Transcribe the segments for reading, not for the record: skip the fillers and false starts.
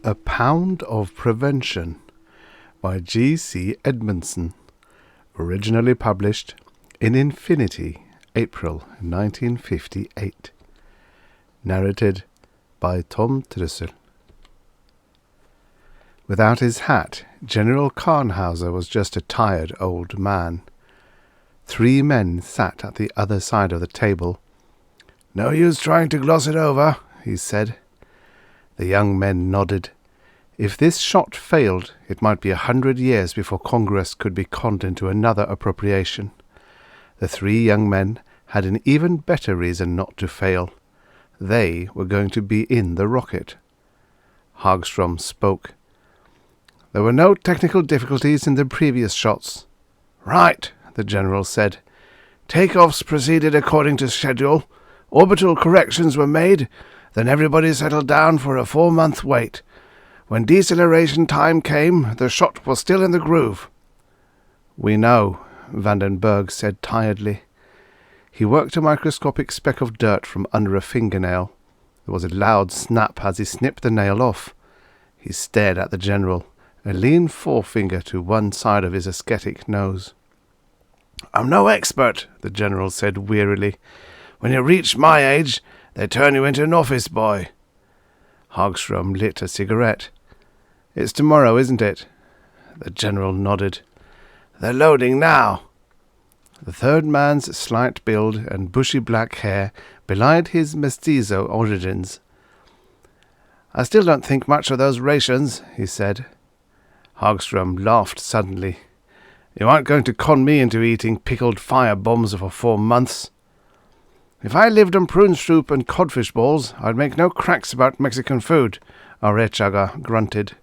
A Pound of Prevention by G.C. Edmondson, originally published in Infinity, April 1958. Narrated by Trussel. Without his hat, General Karnhauser was just a tired old man. 3 men sat at the other side of the table. "No use trying to gloss it over," he said. The young men nodded. If this shot failed, it might be 100 years before Congress could be conned into another appropriation. The 3 young men had an even better reason not to fail. They were going to be in the rocket. Hagström spoke. "There were no technical difficulties in the previous shots." "Right," the general said. "Takeoffs proceeded according to schedule. Orbital corrections were made. Then everybody settled down for a 4-month wait. When deceleration time came, the shot was still in the groove." "We know," Vandenberg said tiredly. He worked a microscopic speck of dirt from under a fingernail. There was a loud snap as he snipped the nail off. He stared at the general, a lean forefinger to one side of his ascetic nose. "I'm no expert," the general said wearily. "When you reach my age, they turn you into an office boy." Hagström lit a cigarette. "It's tomorrow, isn't it?" The general nodded. "They're loading now." The third man's slight build and bushy black hair belied his mestizo origins. "I still don't think much of those rations," he said. Hagström laughed suddenly. "You aren't going to con me into eating pickled fire-bombs for 4 months. If I lived on prune soup and codfish balls, I'd make no cracks about Mexican food," Arechaga grunted.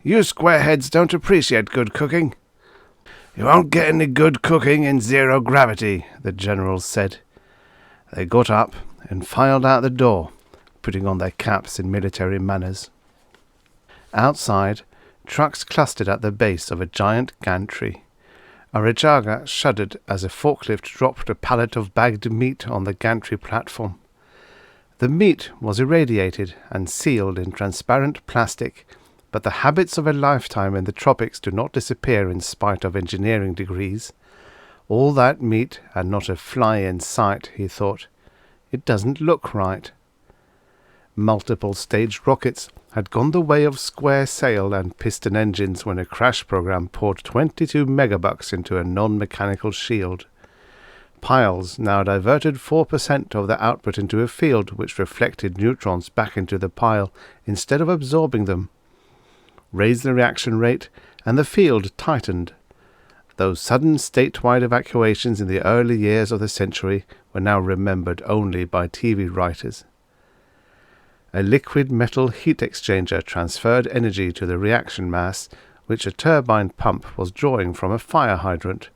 "You squareheads don't appreciate good cooking." "You won't get any good cooking in zero gravity," the general said. They got up and filed out the door, putting on their caps in military manners. Outside, trucks clustered at the base of a giant gantry. Arechaga shuddered as a forklift dropped a pallet of bagged meat on the gantry platform. The meat was irradiated and sealed in transparent plastic, but the habits of a lifetime in the tropics do not disappear in spite of engineering degrees. All that meat and not a fly in sight, he thought. It doesn't look right. Multiple staged rockets had gone the way of square sail and piston engines when a crash program poured 22 megabucks into a non-mechanical shield. Piles now diverted 4% of the output into a field which reflected neutrons back into the pile instead of absorbing them. Raised the reaction rate, and the field tightened. Those sudden statewide evacuations in the early years of the century were now remembered only by TV writers. A liquid metal heat exchanger transferred energy to the reaction mass, which a turbine pump was drawing from a fire hydrant.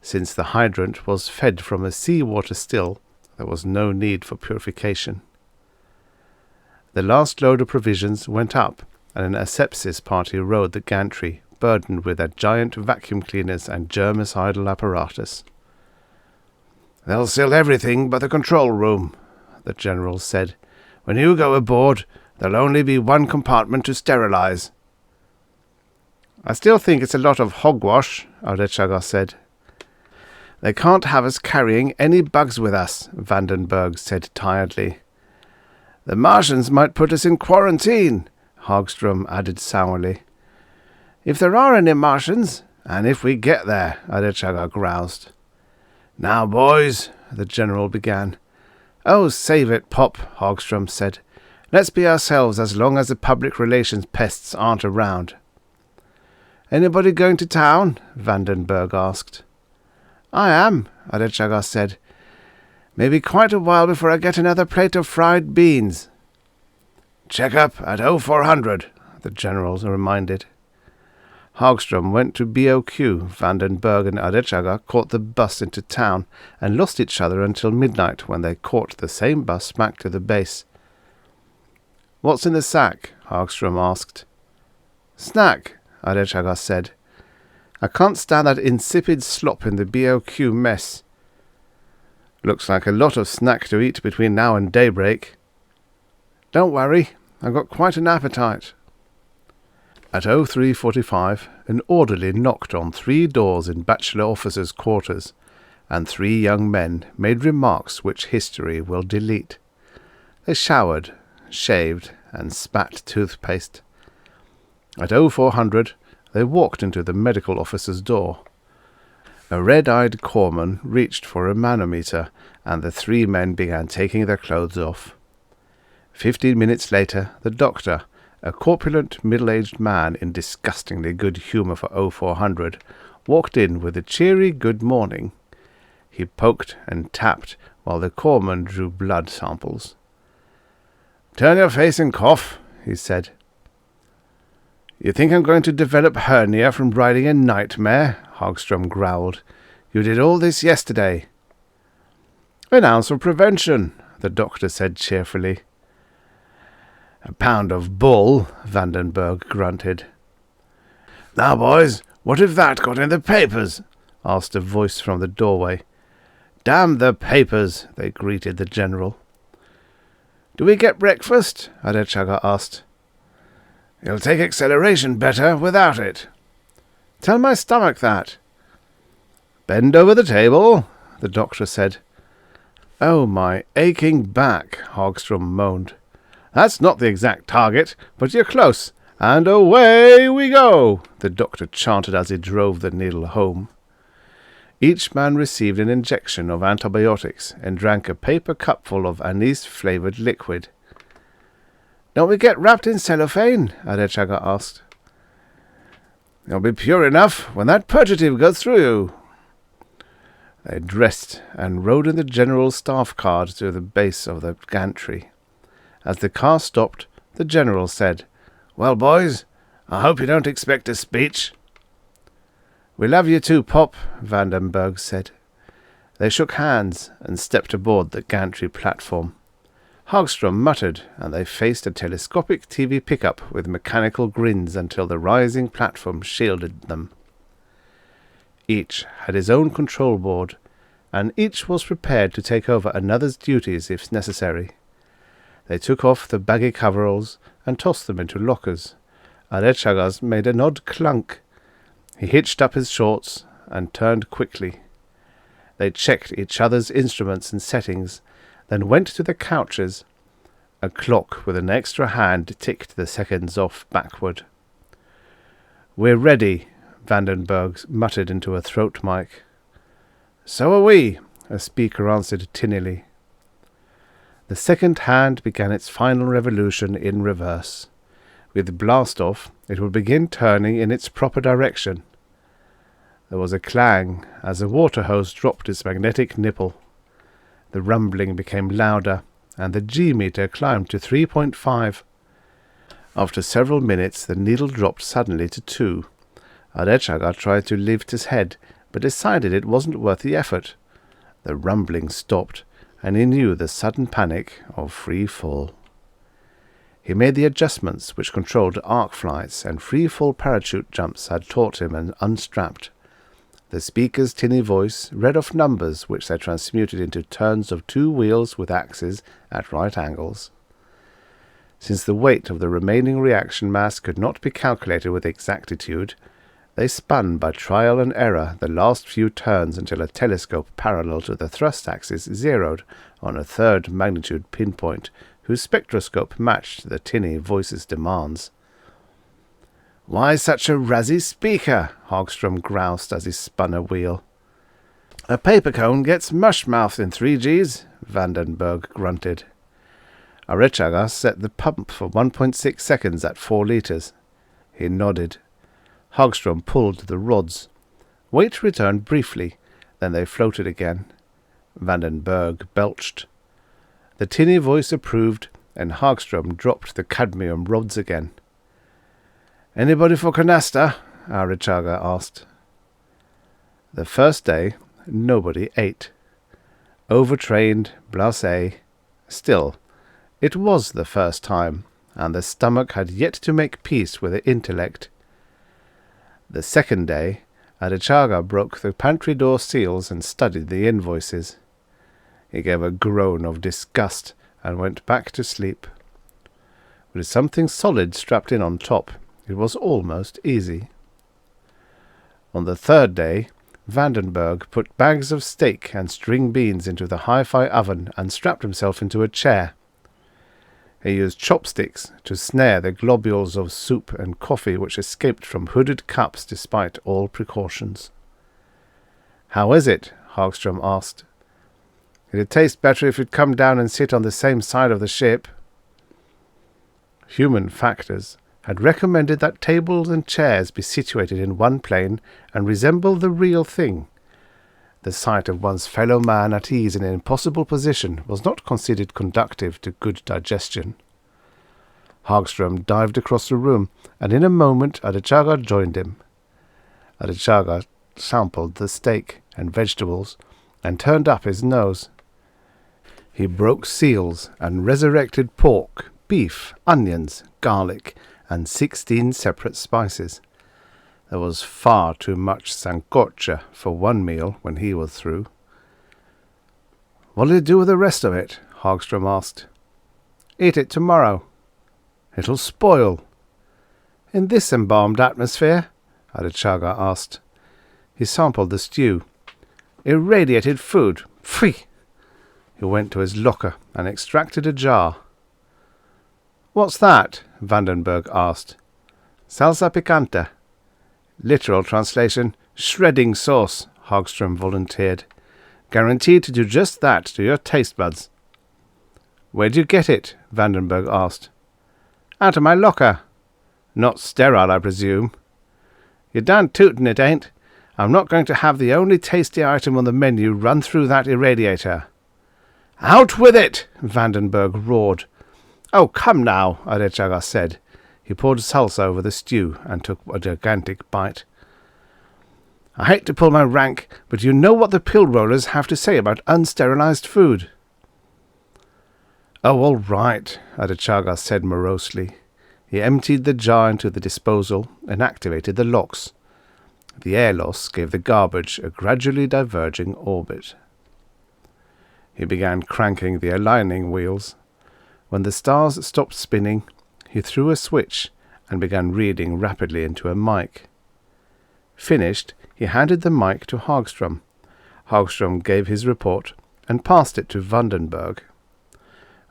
Since the hydrant was fed from a seawater still, there was no need for purification. The last load of provisions went up, and an asepsis party rode the gantry, burdened with their giant vacuum cleaners and germicidal apparatus. "They'll seal everything but the control room," the general said. "When you go aboard, there'll only be one compartment to sterilize." "I still think it's a lot of hogwash," Arechaga said. "They can't have us carrying any bugs with us," Vandenberg said tiredly. "The Martians might put us in quarantine," Hagström added sourly. "If there are any Martians, and if we get there," Arechaga groused. "Now, boys," the general began. "Oh, save it, Pop," Hagström said. "Let's be ourselves as long as the public relations pests aren't around." "Anybody going to town?" Vandenberg asked. "I am," Arechaga said. "Maybe quite a while before I get another plate of fried beans." "Check up at 0400, the general reminded. Hagström went to BOQ. Vandenberg and Arechaga caught the bus into town and lost each other until midnight when they caught the same bus back to the base. "What's in the sack?" Hagström asked. "Snack," Arechaga said. "I can't stand that insipid slop in the BOQ mess." "Looks like a lot of snack to eat between now and daybreak." "Don't worry," I've got quite an appetite." At 03:45, an orderly knocked on 3 doors in bachelor officers' quarters, and 3 young men made remarks which history will delete. They showered, shaved, and spat toothpaste. At 0400, they walked into the medical officer's door. A red-eyed corpsman reached for a manometer, and the 3 men began taking their clothes off. 15 minutes later, the doctor, a corpulent, middle-aged man in disgustingly good humour for 0400, walked in with a cheery good morning. He poked and tapped while the corpsman drew blood samples. "Turn your face and cough," he said. "You think I'm going to develop hernia from riding a nightmare?" Hagström growled. "You did all this yesterday." "An ounce of prevention," the doctor said cheerfully. "A pound of bull," Vandenberg grunted. "Now, boys, what if that got in the papers?" asked a voice from the doorway. "Damn the papers," they greeted the general. "Do we get breakfast?" Adechaga asked. "You'll take acceleration better without it." "Tell my stomach that." "Bend over the table," the doctor said. "Oh, my aching back," Hagström moaned. "That's not the exact target, but you're close. And away we go," the doctor chanted as he drove the needle home. Each man received an injection of antibiotics and drank a paper cupful of anise-flavoured liquid. "Don't we get wrapped in cellophane?" Adechaga asked. "You'll be pure enough when that purgative goes through you." They dressed and rode in the general's staff car to the base of the gantry. As the car stopped, the general said, "Well, boys, I hope you don't expect a speech." "We love you too, Pop," Vandenberg said. They shook hands and stepped aboard the gantry platform. Hagström muttered, and they faced a telescopic TV pickup with mechanical grins until the rising platform shielded them. Each had his own control board, and each was prepared to take over another's duties if necessary. They took off the baggy coveralls and tossed them into lockers. Adechagas made an odd clunk. He hitched up his shorts and turned quickly. They checked each other's instruments and settings, then went to the couches. A clock with an extra hand ticked the seconds off backward. "We're ready," Vandenberg muttered into a throat mic. "So are we," a speaker answered tinnily. The second hand began its final revolution in reverse. With blast-off, it would begin turning in its proper direction. There was a clang as a water hose dropped its magnetic nipple. The rumbling became louder, and the G-meter climbed to 3.5. After several minutes, the needle dropped suddenly to 2. Adechaga tried to lift his head, but decided it wasn't worth the effort. The rumbling stopped, and he knew the sudden panic of free fall. He made the adjustments which controlled arc flights and free-fall parachute jumps had taught him and unstrapped. The speaker's tinny voice read off numbers which they transmuted into turns of 2 wheels with axes at right angles. Since the weight of the remaining reaction mass could not be calculated with exactitude, they spun by trial and error the last few turns until a telescope parallel to the thrust axis zeroed on a 3rd magnitude pinpoint whose spectroscope matched the tinny voice's demands. "Why such a razzy speaker?" Hagström groused as he spun a wheel. "A paper cone gets mush-mouthed in 3Gs, Vandenberg grunted. Adechaga set the pump for 1.6 seconds at 4 liters. He nodded. Hagström pulled the rods. Weight returned briefly, then they floated again. Vandenberg belched. The tinny voice approved, and Hagström dropped the cadmium rods again. "Anybody for canasta?" Adechaga asked. The first day, nobody ate. Overtrained, blasé. Still, it was the first time, and the stomach had yet to make peace with the intellect. The second day, Adechaga broke the pantry door seals and studied the invoices. He gave a groan of disgust and went back to sleep. With something solid strapped in on top, it was almost easy. On the third day, Vandenberg put bags of steak and string beans into the hi-fi oven and strapped himself into a chair. He used chopsticks to snare the globules of soup and coffee which escaped from hooded cups despite all precautions. "How is it?" Hagström asked. "It'd taste better if you'd come down and sit on the same side of the ship." Human factors had recommended that tables and chairs be situated in one plane and resemble the real thing. The sight of one's fellow man at ease in an impossible position was not considered conducive to good digestion. Hagström dived across the room, and in a moment Adechaga joined him. Adechaga sampled the steak and vegetables and turned up his nose. He broke seals and resurrected pork, beef, onions, garlic, and 16 separate spices. There was far too much sancocha for one meal when he was through. "What'll you do with the rest of it?" Hagström asked. "Eat it tomorrow." "It'll spoil." "In this embalmed atmosphere?" Adechaga asked. He sampled the stew. "Irradiated food. Pfui!" He went to his locker and extracted a jar. "What's that?" Vandenberg asked. "Salsa picante." Literal translation, shredding sauce, Hagström volunteered. "Guaranteed to do just that to your taste buds." "Where'd you get it?" Vandenberg asked. "Out of my locker." "Not sterile, I presume?" "You're darn tootin' it ain't. I'm not going to have the only tasty item on the menu run through that irradiator." "Out with it!" Vandenberg roared. "Oh, come now," Adechaga said. He poured salsa over the stew and took a gigantic bite. "I hate to pull my rank, but you know what the pill rollers have to say about unsterilized food." "Oh, all right," Adechaga said morosely. He emptied the jar into the disposal and activated the locks. The air loss gave the garbage a gradually diverging orbit. He began cranking the aligning wheels. When the stars stopped spinning, he threw a switch and began reading rapidly into a mic. Finished, he handed the mic to Hagström. Hagström gave his report and passed it to Vandenberg.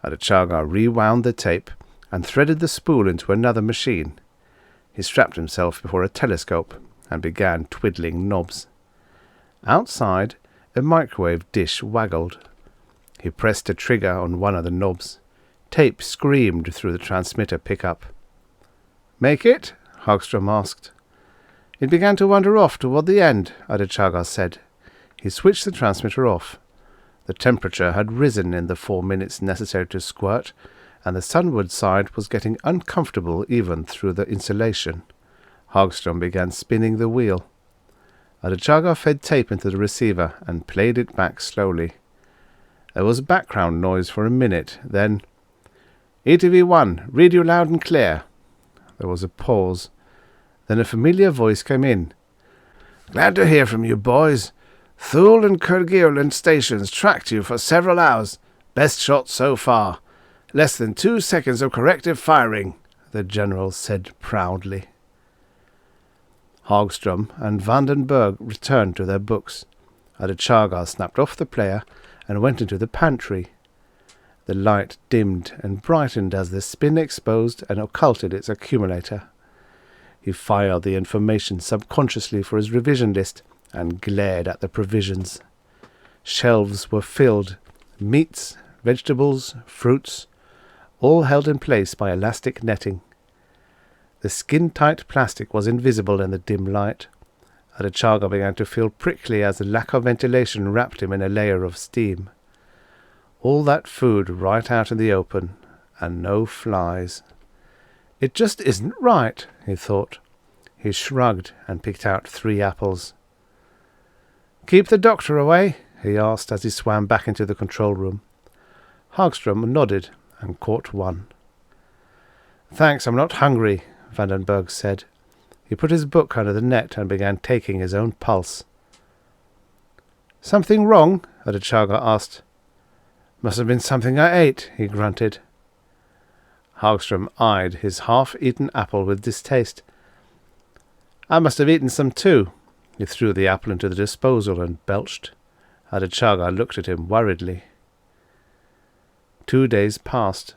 Adechaga rewound the tape and threaded the spool into another machine. He strapped himself before a telescope and began twiddling knobs. Outside, a microwave dish waggled. He pressed a trigger on one of the knobs. Tape screamed through the transmitter pickup. "Make it?" Hagström asked. "It began to wander off toward the end," Adechaga said. He switched the transmitter off. The temperature had risen in the 4 minutes necessary to squirt, and the sunward side was getting uncomfortable even through the insulation. Hagström began spinning the wheel. Adechaga fed tape into the receiver and played it back slowly. There was background noise for a minute, then, "ETV1, read you loud and clear." There was a pause. Then a familiar voice came in. "Glad to hear from you, boys. Thule and Kurgirland stations tracked you for several hours. Best shot so far. Less than 2 seconds of corrective firing," the general said proudly. Hagström and Vandenberg returned to their books. Adechaga snapped off the player and went into the pantry. The light dimmed and brightened as the spin exposed and occulted its accumulator. He filed the information subconsciously for his revision list and glared at the provisions. Shelves were filled, meats, vegetables, fruits, all held in place by elastic netting. The skin-tight plastic was invisible in the dim light. Adechaga began to feel prickly as the lack of ventilation wrapped him in a layer of steam. All that food right out in the open, and no flies. "It just isn't right," he thought. He shrugged and picked out 3 apples. "Keep the doctor away?" he asked as he swam back into the control room. Hagström nodded and caught one. "Thanks, I'm not hungry," Vandenberg said. He put his book under the net and began taking his own pulse. "Something wrong?" Adechaga asked. "Must have been something I ate," he grunted. Hagström eyed his half-eaten apple with distaste. I must have eaten some too. He threw the apple into the disposal and belched. Adechaga looked at him worriedly. 2 days passed.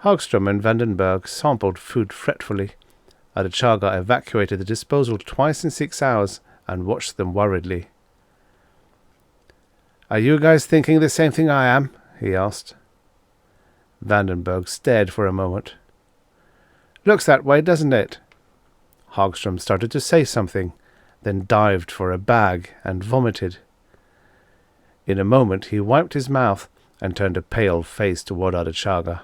Hagström and Vandenberg sampled food fretfully. Adechaga evacuated the disposal twice in 6 hours and watched them worriedly. Are you guys thinking the same thing I am? He asked. Vandenberg stared for a moment. Looks that way, doesn't it? Hagström started to say something, then dived for a bag and vomited. In a moment he wiped his mouth and turned a pale face toward Adechaga.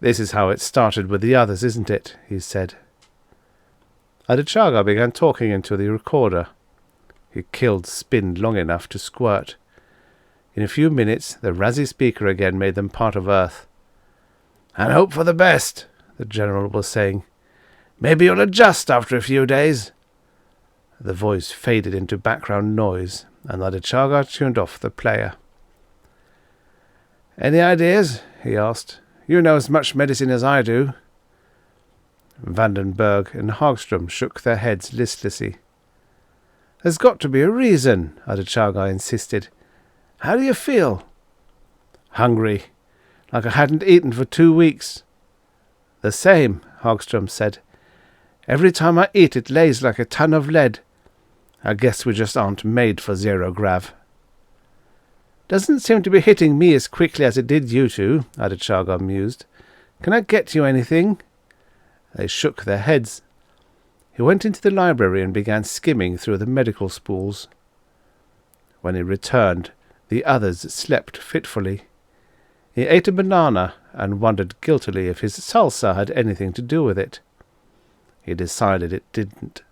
This is how it started with the others, isn't it? He said. Adechaga began talking into the recorder. He killed spin long enough to squirt. In a few minutes the Razzie speaker again made them part of Earth. And hope for the best, the general was saying. Maybe you'll adjust after a few days. The voice faded into background noise, and Adechaga tuned off the player. Any ideas? He asked. You know as much medicine as I do. Vandenberg and Hagström shook their heads listlessly. There's got to be a reason, Adechaga insisted. How do you feel? Hungry, like I hadn't eaten for 2 weeks. The same, Hagström said. Every time I eat it lays like a ton of lead. I guess we just aren't made for zero grav. Doesn't seem to be hitting me as quickly as it did you two, Adechaga mused. Can I get you anything? They shook their heads. He went into the library and began skimming through the medical spools. When he returned, the others slept fitfully. He ate a banana and wondered guiltily if his salsa had anything to do with it. He decided it didn't.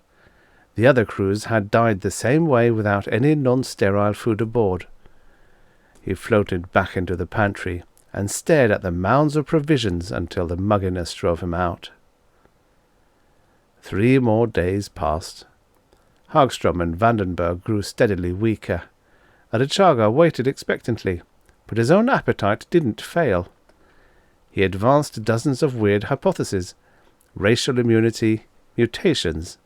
The other crews had died the same way without any non-sterile food aboard. He floated back into the pantry and stared at the mounds of provisions until the mugginess drove him out. 3 more days passed. Hagström and Vandenberg grew steadily weaker. Adechaga waited expectantly, but his own appetite didn't fail. He advanced dozens of weird hypotheses, racial immunity, mutations.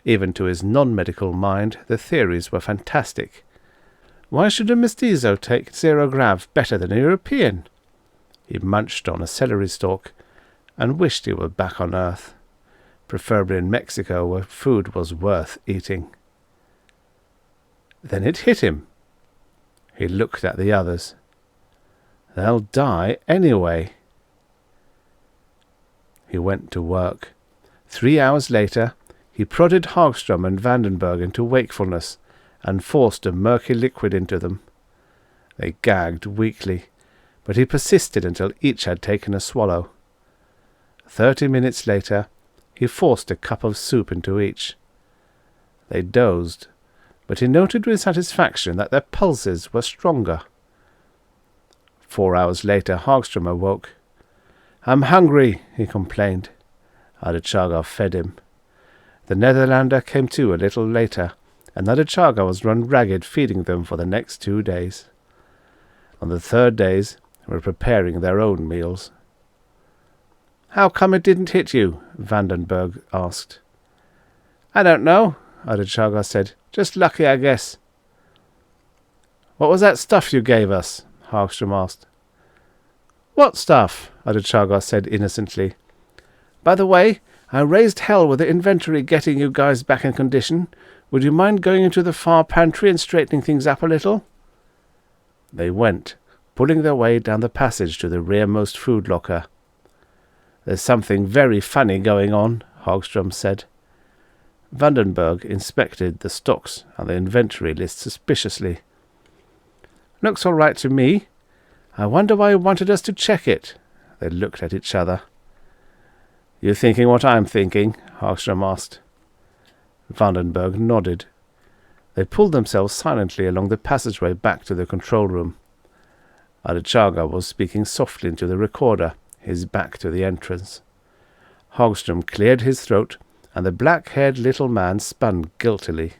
Even to his non-medical mind, the theories were fantastic. Why should a mestizo take zero grav better than a European? He munched on a celery stalk and wished he were back on Earth, preferably in Mexico where food was worth eating. Then it hit him. He looked at the others. They'll die anyway. He went to work. 3 hours later, he prodded Hagström and Vandenberg into wakefulness and forced a murky liquid into them. They gagged weakly, but he persisted until each had taken a swallow. 30 minutes later, he forced a cup of soup into each. They dozed, but he noted with satisfaction that their pulses were stronger. 4 hours later, Hagström awoke. I'm hungry, he complained. Adechaga fed him. The Netherlander came to a little later, and Adechaga was run ragged feeding them for the next 2 days. On the 3rd days, they were preparing their own meals. How come it didn't hit you? Vandenberg asked. I don't know, Adechaga said. Just lucky, I guess. What was that stuff you gave us? Hagström asked. What stuff? Adechaga said innocently. By the way, I raised hell with the inventory getting you guys back in condition. Would you mind going into the far pantry and straightening things up a little? They went, pulling their way down the passage to the rearmost food locker. There's something very funny going on, Hagström said. Vandenberg inspected the stocks and the inventory list suspiciously. Looks all right to me. I wonder why he wanted us to check it. They looked at each other. You thinking what I'm thinking? Hagström asked. Vandenberg nodded. They pulled themselves silently along the passageway back to the control room. Adechaga was speaking softly into the recorder, his back to the entrance. Hagström cleared his throat, and the black-haired little man spun guiltily.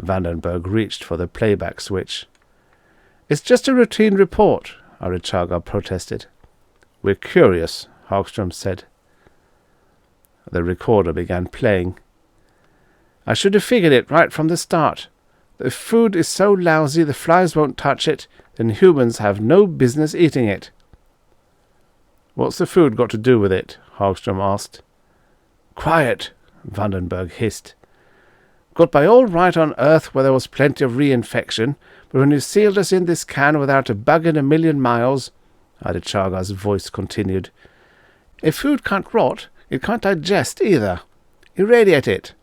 Vandenberg reached for the playback switch. It's just a routine report, Adechaga protested. "We're curious," Hagström said. The recorder began playing. "I should have figured it right from the start. If food is so lousy the flies won't touch it, then humans have no business eating it." "What's the food got to do with it?" Hagström asked. "Quiet," Vandenberg hissed. "Got by all right on Earth where there was plenty of reinfection, but when you sealed us in this can without a bug in a million miles," Adicharga's voice continued, "if food can't rot, it can't digest either. Irradiate it,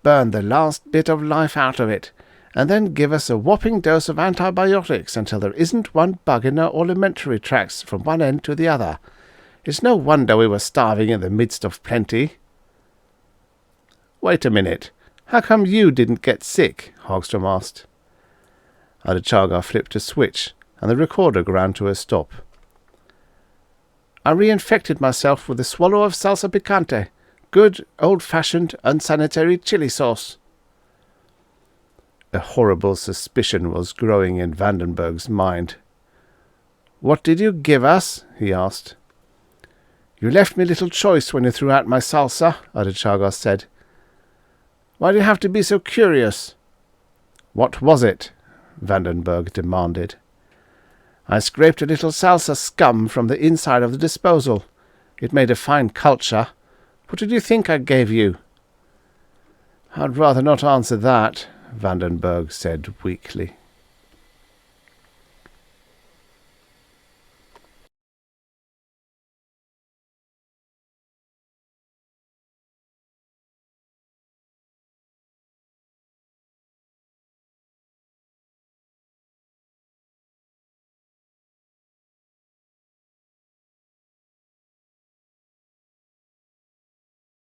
burn the last bit of life out of it, and then give us a whopping dose of antibiotics until there isn't one bug in our alimentary tracts from one end to the other. It's no wonder we were starving in the midst of plenty." "Wait a minute. How come you didn't get sick?" Hagström asked. Adicharga flipped a switch, and the recorder ground to a stop. "I reinfected myself with a swallow of salsa picante. Good, old-fashioned, unsanitary chili sauce." A horrible suspicion was growing in Vandenberg's mind. "What did you give us?" he asked. "You left me little choice when you threw out my salsa," Adicharga said. "Why do you have to be so curious?" "What was it?" Vandenberg demanded. "I scraped a little salsa scum from the inside of the disposal. It made a fine culture. What did you think I gave you?" "I'd rather not answer that," Vandenberg said weakly.